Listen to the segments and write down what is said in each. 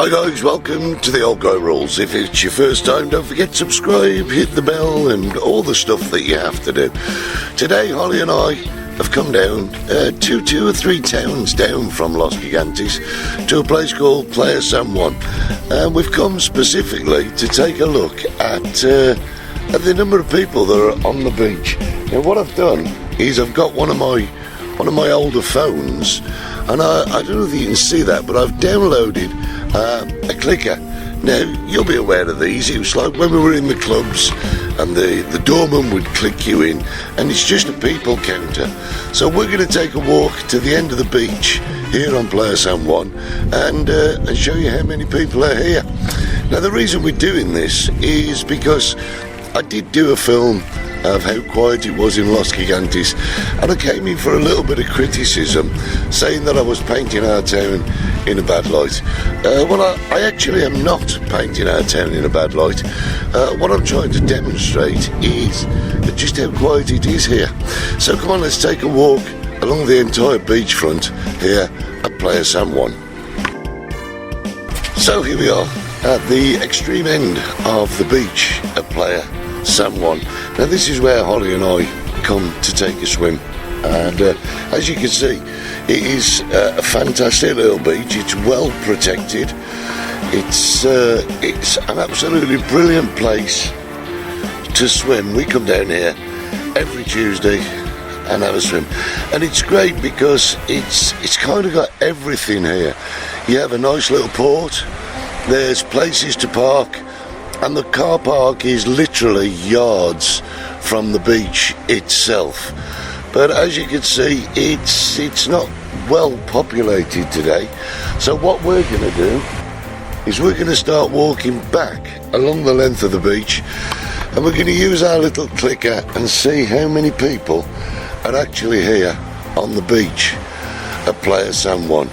Hi guys, welcome to the Old Guy Rules. If it's your first time, don't forget to subscribe, hit the bell and all the stuff that you have to do. Today, Hollie and I have come down two or three towns down from Los Gigantes to a place called Playa San Juan. And we've come specifically to take a look at the number of people that are on the beach. Now what I've done is I've got one of my older phones, and I don't know if you can see that, but I've downloaded a clicker. Now you'll be aware of these. It was like when we were in the clubs and the doorman would click you in, and it's just a people counter. So we're going to take a walk to the end of the beach here on Playa San Juan and show you how many people are here. Now the reason we're doing this is because I did do a film of how quiet it was in Los Gigantes, and I came in for a little bit of criticism saying that I was painting our town in a bad light. Well, I actually am not painting our town in a bad light. What I'm trying to demonstrate is just how quiet it is here. So come on, let's take a walk along the entire beachfront here at Playa San Juan. So here we are at the extreme end of the beach at Playa San Juan. Now this is where Hollie and I come to take a swim, and as you can see, it is a fantastic little beach. It's well protected. It's an absolutely brilliant place to swim. We come down here every Tuesday and have a swim, and it's great because it's kind of got everything here. You have a nice little port, there's places to park, and the car park is literally yards from the beach itself. But as you can see, it's not well populated today. So what we're going to do is we're going to start walking back along the length of the beach, and we're going to use our little clicker and see how many people are actually here on the beach at Playa San Juan.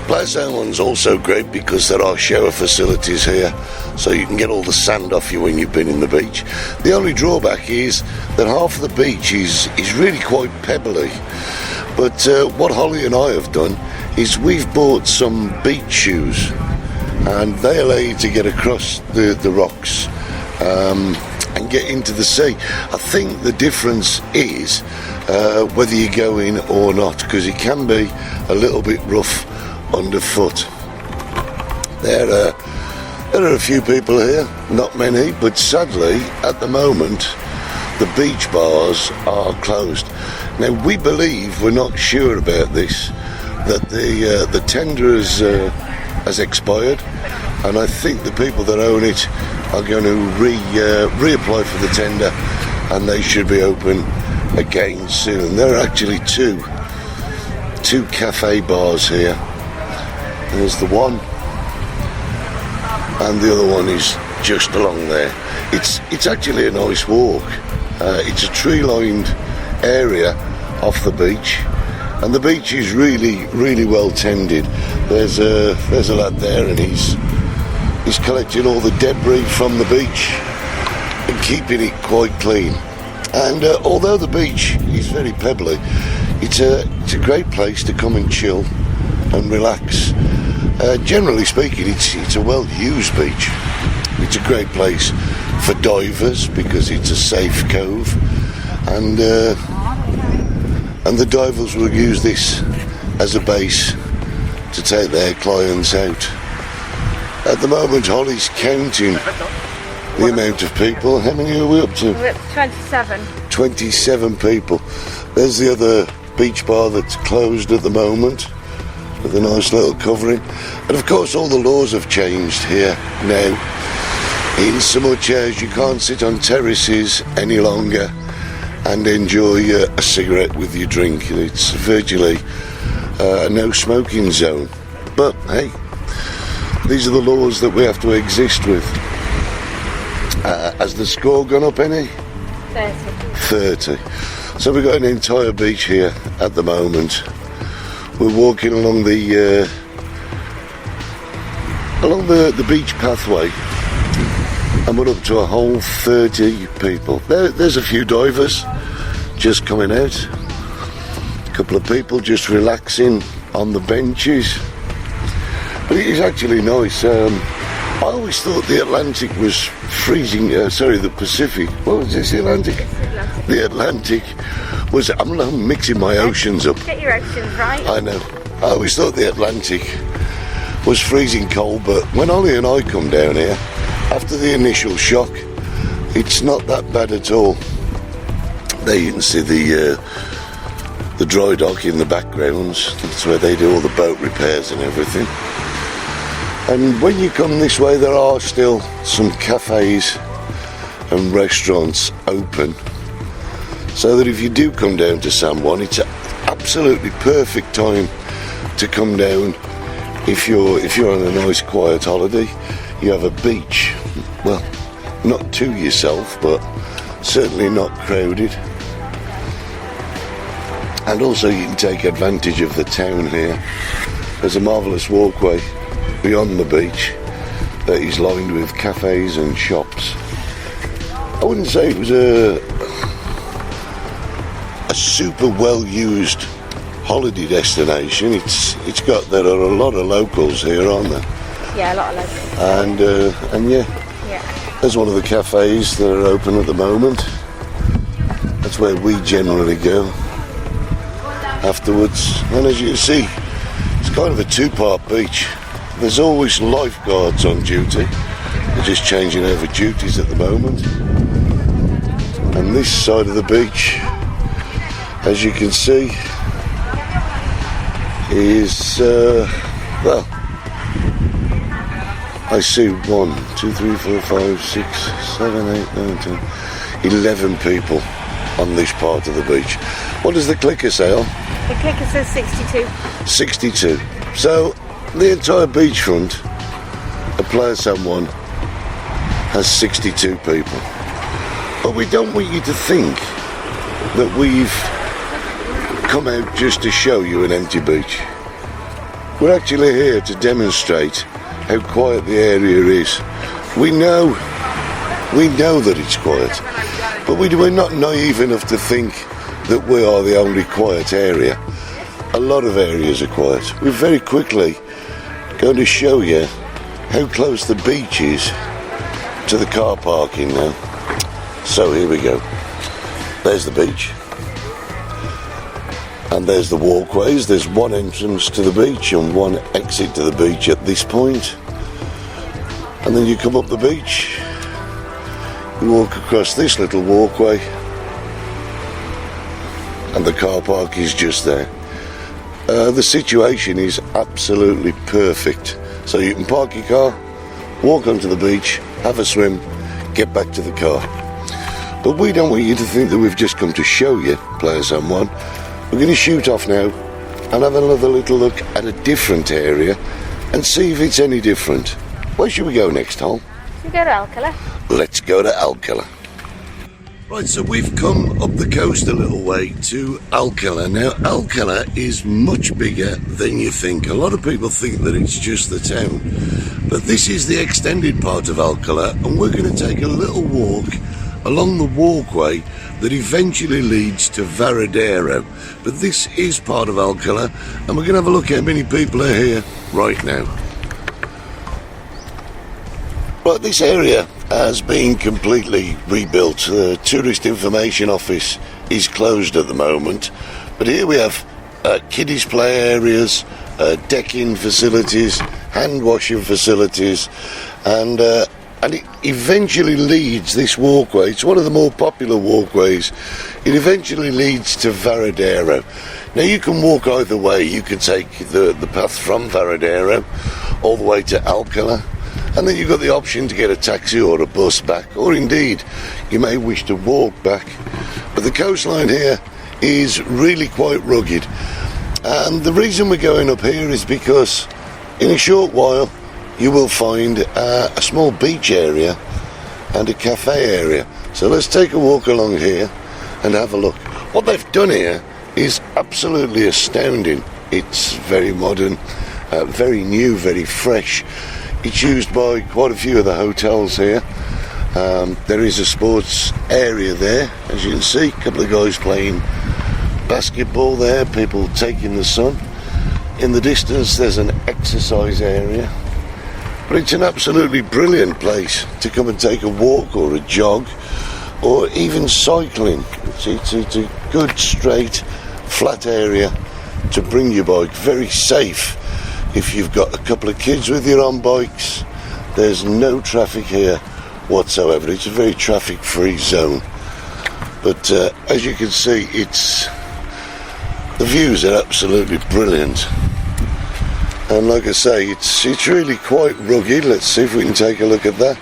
Playa San Juan's also great because there are shower facilities here, so you can get all the sand off you when you've been in the beach. The only drawback is that half of the beach is really quite pebbly. But what Hollie and I have done is we've bought some beach shoes, and they allow you to get across the rocks and get into the sea. I think the difference is whether you go in or not, because it can be a little bit rough underfoot. There are a few people here, not many, but sadly at the moment the beach bars are closed. Now we believe, we're not sure about this, that the tender has expired, and I think the people that own it are going to reapply for the tender, and they should be open again soon. There are actually two cafe bars here. There's the one, and the other one is just along there. It's actually a nice walk. It's a tree-lined area off the beach, and the beach is really well tended. There's a lad there, and he's collecting all the debris from the beach and keeping it quite clean. And although the beach is very pebbly, it's a great place to come and chill and relax. Generally speaking, it's a well-used beach. It's a great place for divers because it's a safe cove, and the divers will use this as a base to take their clients out. At the moment, Hollie's counting the amount of people. How many are we up to? We're up to 27. 27 people. There's the other beach bar that's closed at the moment, with a nice little covering. And of course all the laws have changed here now, in so much as you can't sit on terraces any longer and enjoy a cigarette with your drink. It's virtually a no smoking zone. But hey, these are the laws that we have to exist with. Has the score gone up any? 30. So we've got an entire beach here at the moment. We're walking along the beach pathway, and we're up to a whole 30 people. There's a few divers just coming out, a couple of people just relaxing on the benches. But it is actually nice. I always thought the Atlantic was freezing. The Pacific. What was this? The Atlantic? The Atlantic was. I'm mixing my oceans up. Get your oceans right. I know. I always thought the Atlantic was freezing cold, but when Hollie and I come down here, after the initial shock, it's not that bad at all. There you can see the dry dock in the background. That's where they do all the boat repairs and everything. And when you come this way, there are still some cafes and restaurants open, so that if you do come down to San Juan, it's an absolutely perfect time to come down. If you're on a nice quiet holiday, you have a beach, well, not to yourself, but certainly not crowded. And also you can take advantage of the town here. There's a marvellous walkway beyond the beach that is lined with cafes and shops. I wouldn't say it was a super well used holiday destination. It's got, there are a lot of locals here, aren't there? Yeah, a lot of locals. And yeah, there's one of the cafes that are open at the moment. That's where we generally go afterwards. And as you can see, it's kind of a two-part beach. There's always lifeguards on duty. They're just changing over duties at the moment. And this side of the beach, as you can see, is well, I see 1, 2, 3, 4, 5, 6, 7, 8, 9, 10, 11 people on this part of the beach. What does the clicker say on? The clicker says 62. 62. So the entire beachfront of Playa San Juan has 62 people. But we don't want you to think that we've come out just to show you an empty beach. We're actually here to demonstrate how quiet the area is. We know that it's quiet, but we're not naive enough to think that we are the only quiet area. A lot of areas are quiet. We're very quickly going to show you how close the beach is to the car parking now. So here we go. There's the beach. And there's the walkways. There's one entrance to the beach and one exit to the beach at this point. And then you come up the beach, you walk across this little walkway, and the car park is just there. The situation is absolutely perfect. So you can park your car, walk onto the beach, have a swim, get back to the car. But we don't want you to think that we've just come to show you Playa San Juan. We're going to shoot off now and have another little look at a different area and see if it's any different. Where should we go next, Hol? We go to Alcala. Let's go to Alcala. Right, so we've come up the coast a little way to Alcala. Now, Alcala is much bigger than you think. A lot of people think that it's just the town, but this is the extended part of Alcala, and we're going to take a little walk along the walkway that eventually leads to Varadero. But this is part of Alcala, and we're going to have a look at how many people are here right now. Right, this area has been completely rebuilt. The Tourist Information Office is closed at the moment, but here we have kiddies play areas, decking facilities, hand washing facilities, and it eventually leads, this walkway, it's one of the more popular walkways, it eventually leads to Varadero. Now you can walk either way. You can take the path from Varadero all the way to Alcala, and then you've got the option to get a taxi or a bus back, or indeed you may wish to walk back. But the coastline here is really quite rugged, and the reason we're going up here is because in a short while you will find a small beach area and a cafe area. So let's take a walk along here and have a look. What they've done here is absolutely astounding. It's very modern, very new, very fresh. It's used by quite a few of the hotels here. There is a sports area there, as you can see. A couple of guys playing basketball there, people taking the sun. in the distance there's an exercise area, but it's an absolutely brilliant place to come and take a walk or a jog or even cycling. It's a good straight flat area to bring your bike, very safe. If you've got a couple of kids with you on bikes, there's no traffic here whatsoever. It's a very traffic free zone, but as you can see, the views are absolutely brilliant, and like I say, it's really quite rugged. Let's see if we can take a look at that.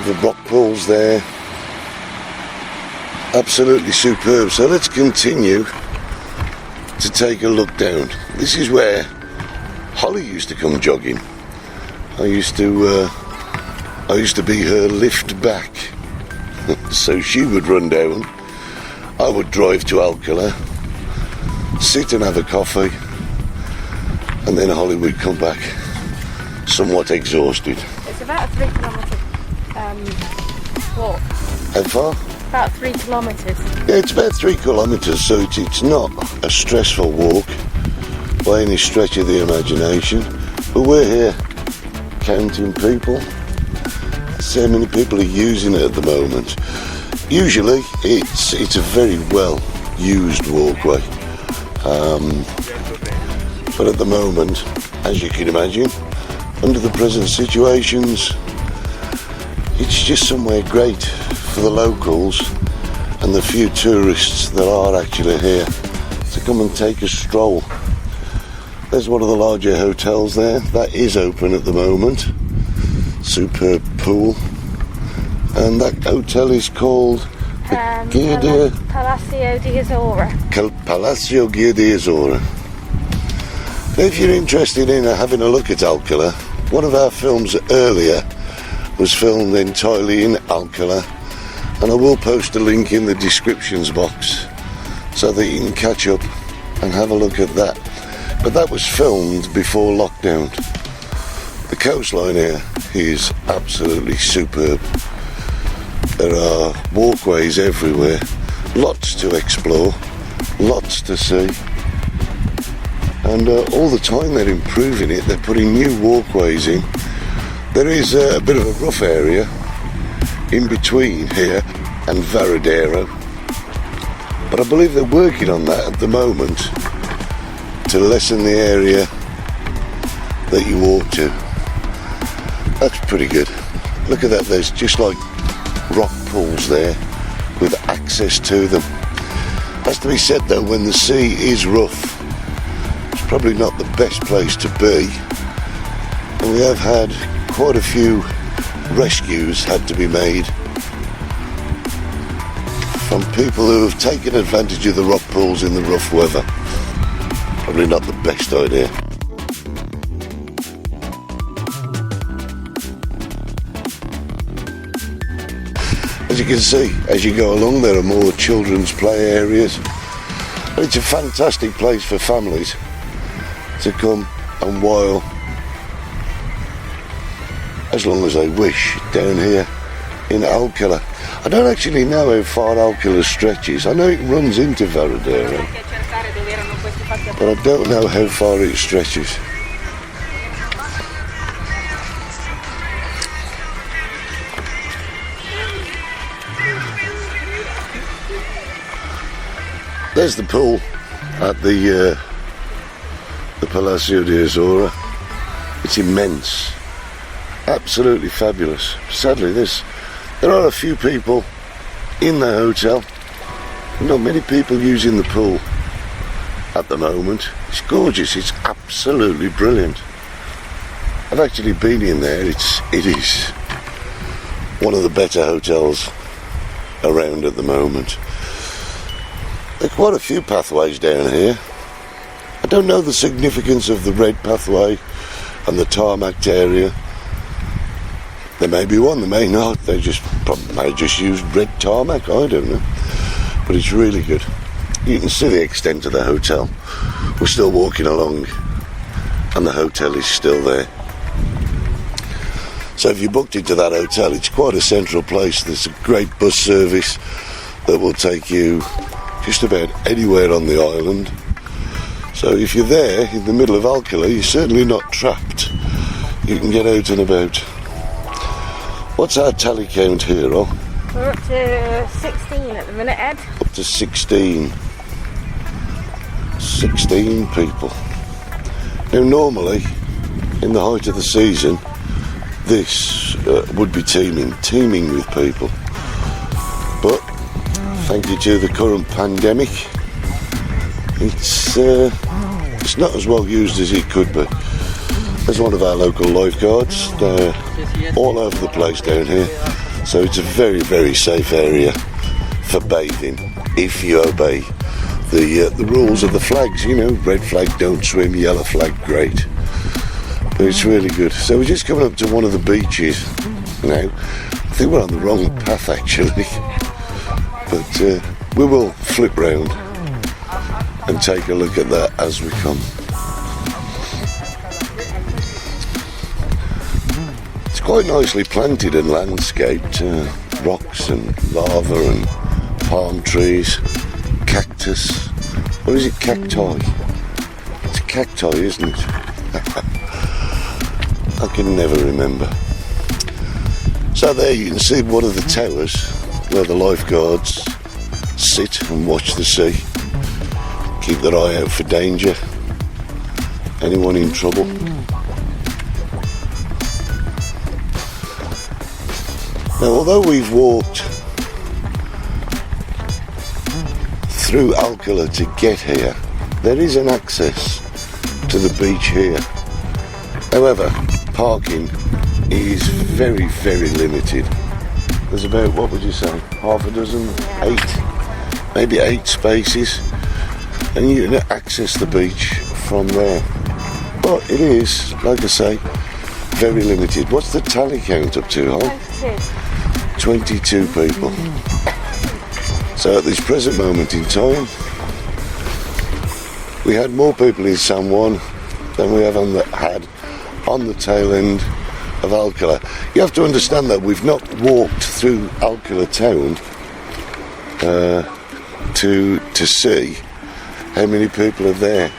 The rock pools there, absolutely superb. So let's continue to take a look down. This is where Hollie used to come jogging. I used to be her lift back. So she would run down, I would drive to Alcala, sit and have a coffee, and then Hollie would come back somewhat exhausted. It's about a 3 kilometre walk. How far? About 3 kilometres. Yeah, it's about 3 kilometres, so it's not a stressful walk by any stretch of the imagination. But we're here counting people. So many people are using it at the moment. Usually it's a very well used walkway, but at the moment, as you can imagine, under the present situations, it's just somewhere great for the locals and the few tourists that are actually here to come and take a stroll. There's one of the larger hotels there that is open at the moment. Superb pool, and that hotel is called Palacio de Azora. Palacio Guia de Azora. If you're interested in having a look at Alcala, one of our films earlier was filmed entirely in Alcala, and I will post a link in the descriptions box so that you can catch up and have a look at that. But that was filmed before lockdown. The coastline here is absolutely superb. There are walkways everywhere, lots to explore, lots to see, and all the time they're improving it. They're putting new walkways in. There is a bit of a rough area in between here and Varadero, but I believe they're working on that at the moment to lessen the area that you walk to. That's pretty good. Look at that, there's just like rock pools there with access to them. Has to be said though, when the sea is rough, it's probably not the best place to be. And we have had quite a few rescues had to be made from people who have taken advantage of the rock pools in the rough weather. Probably not the best idea. As you can see, as you go along, there are more children's play areas. And it's a fantastic place for families to come and while, as long as they wish, down here in Alcala. I don't actually know how far Alcala stretches. I know it runs into Varadero, but I don't know how far it stretches. There's the pool at the Palacio de Azora. It's immense, absolutely fabulous. Sadly, there are a few people in the hotel. Not many people using the pool at the moment. It's gorgeous. It's absolutely brilliant. I've actually been in there. It is one of the better hotels around at the moment. There are quite a few pathways down here. I don't know the significance of the red pathway and the tarmac area. There may be one, there may not. They may just use red tarmac, I don't know. But it's really good. You can see the extent of the hotel. We're still walking along and the hotel is still there. So if you booked into that hotel, it's quite a central place. There's a great bus service that will take you just about anywhere on the island. So if you're there in the middle of Alcala, you're certainly not trapped. You can get out and about. What's our tally count here, oh? We're up to 16 at the minute, Ed. Up to 16. 16 people. Now normally, in the height of the season, this would be teeming with people. But thank you to the current pandemic, it's not as well used as it could be. There's one of our local lifeguards. They're all over the place down here, so it's a very, very safe area for bathing if you obey the rules of the flags. You know, red flag don't swim, yellow flag great. But it's really good. So we're just coming up to one of the beaches now. I think we're on the wrong path actually, but we will flip round and take a look at that as we come. It's quite nicely planted and landscaped, rocks and lava and palm trees, cactus. Or is it cacti? It's a cacti, isn't it? I can never remember. So there you can see one of the towers where the lifeguards sit and watch the sea. Keep their eye out for danger. Anyone in trouble. Now, although we've walked through Alcala to get here, there is an access to the beach here. However, parking is very, very limited. There's about, what would you say, half a dozen, 8, maybe 8 spaces, and you can access the beach from there. But it is, like I say, very limited. What's the tally count up to, Hollie? 22 people. So at this present moment in time, we had more people in San Juan than we have had on the tail end of Alcala. You have to understand that we've not walked through Alcala town to see how many people are there.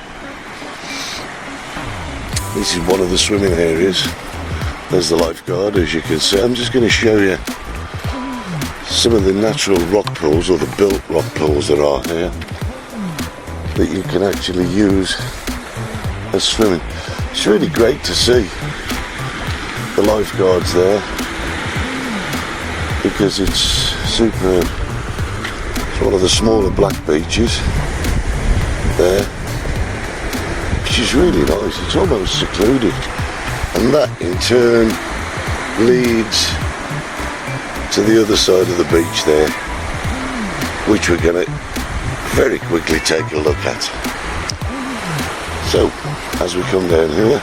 This is one of the swimming areas. There's the lifeguard, as you can see. I'm just going to show you some of the natural rock pools, or the built rock pools that are here, that you can actually use as swimming. It's really great to see the lifeguards there, because it's superb. It's one of the smaller black beaches there, which is really nice. It's almost secluded, and that in turn leads to the other side of the beach there, which we're going to very quickly take a look at. So as we come down here,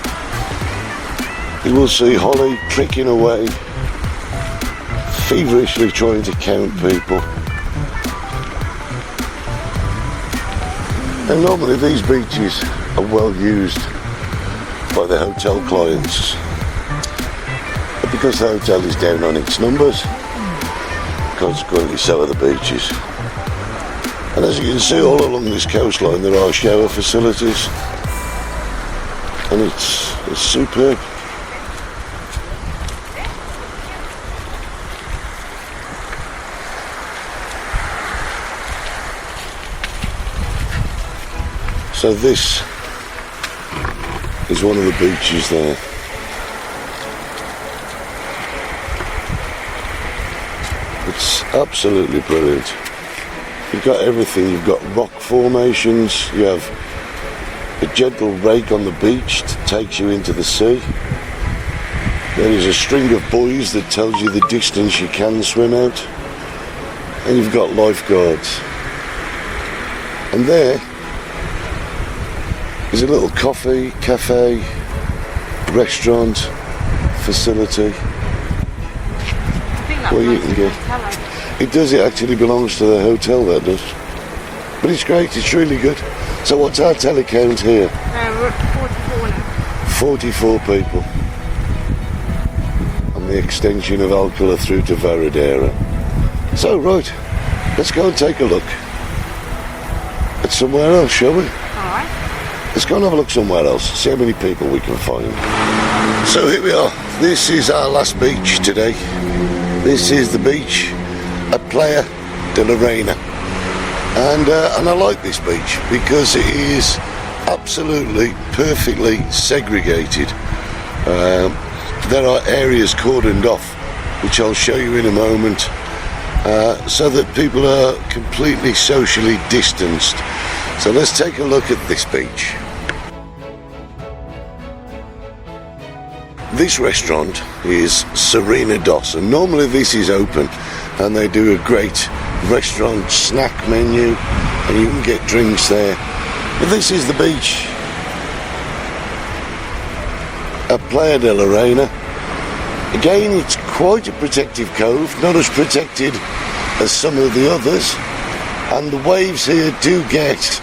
you will see Hollie pricking away, feverishly trying to count people. And normally these beaches are well used by the hotel clients, but because the hotel is down on its numbers, consequently so are the beaches. And as you can see, all along this coastline there are shower facilities, and it's superb. So this is one of the beaches there. It's absolutely brilliant. You've got everything. You've got rock formations. You have a gentle rake on the beach that takes you into the sea. There is a string of buoys that tells you the distance you can swim out. And you've got lifeguards. And there is a little cafe, restaurant, facility where you can get. It does, it actually belongs to the hotel, that does. But it's great, it's really good. So what's our tally count here? We're up to 44 now. 44 people. On the extension of Alcala through to Varadero. So right, let's go and take a look at somewhere else, shall we? Alright. let's go and have a look somewhere else, see how many people we can find. So here we are. This is our last beach today. This is the beach at Playa de la Reina. And I like this beach because it is absolutely perfectly segregated. There are areas cordoned off, which I'll show you in a moment, so that people are completely socially distanced. So let's take a look at this beach. This restaurant is Serena Dos, and normally this is open and they do a great restaurant snack menu and you can get drinks there. But this is the beach at Playa de la Reina. Again, it's quite a protective cove, not as protected as some of the others, and the waves here do get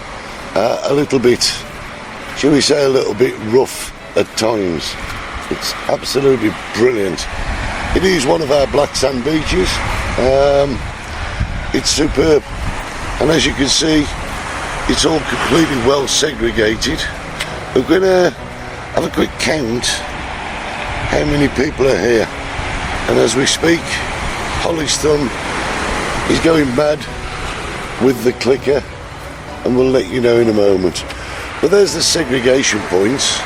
a little bit, shall we say, a little bit rough at times. It's absolutely brilliant. It is one of our black sand beaches. It's superb, and as you can see, it's all completely well segregated. We're going to have a quick count how many people are here, and as we speak, Hollie's thumb is going mad with the clicker, and we'll let you know in a moment. But there's the segregation points.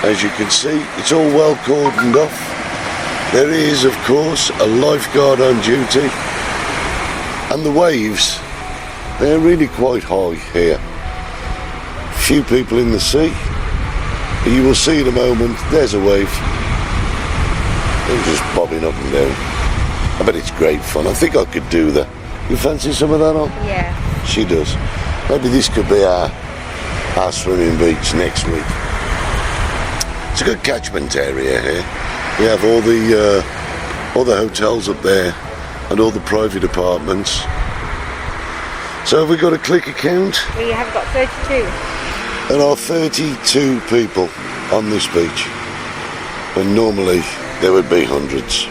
As you can see, it's all well cordoned off. There is, of course, a lifeguard on duty, and the waves, they're really quite high here. Few people in the sea. You will see in a moment, there's a wave. They're just bobbing up and down. I bet it's great fun. I think I could do that. You fancy some of that on? Yeah. She does. Maybe this could be our swimming beach next week. It's a good catchment area here. We have all the hotels up there and all the private apartments. So have we got a clicker count? We have got 32. There are 32 people on this beach, when normally there would be hundreds.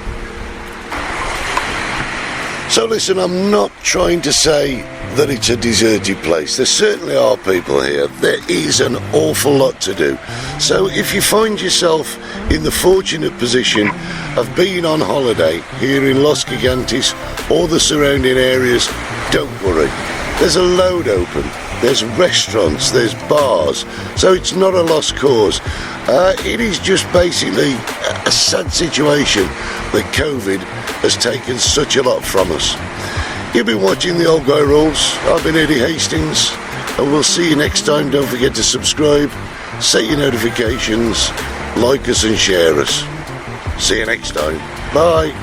So listen, I'm not trying to say that it's a deserted place. There certainly are people here. There is an awful lot to do. So if you find yourself in the fortunate position of being on holiday here in Los Gigantes or the surrounding areas, don't worry. There's a load open. There's restaurants, there's bars, so it's not a lost cause. It is just basically a sad situation that COVID has taken such a lot from us. You've been watching The Old Guy Rules. I've been Eddie Hastings, and we'll see you next time. Don't forget to subscribe, set your notifications, like us and share us. See you next time. Bye.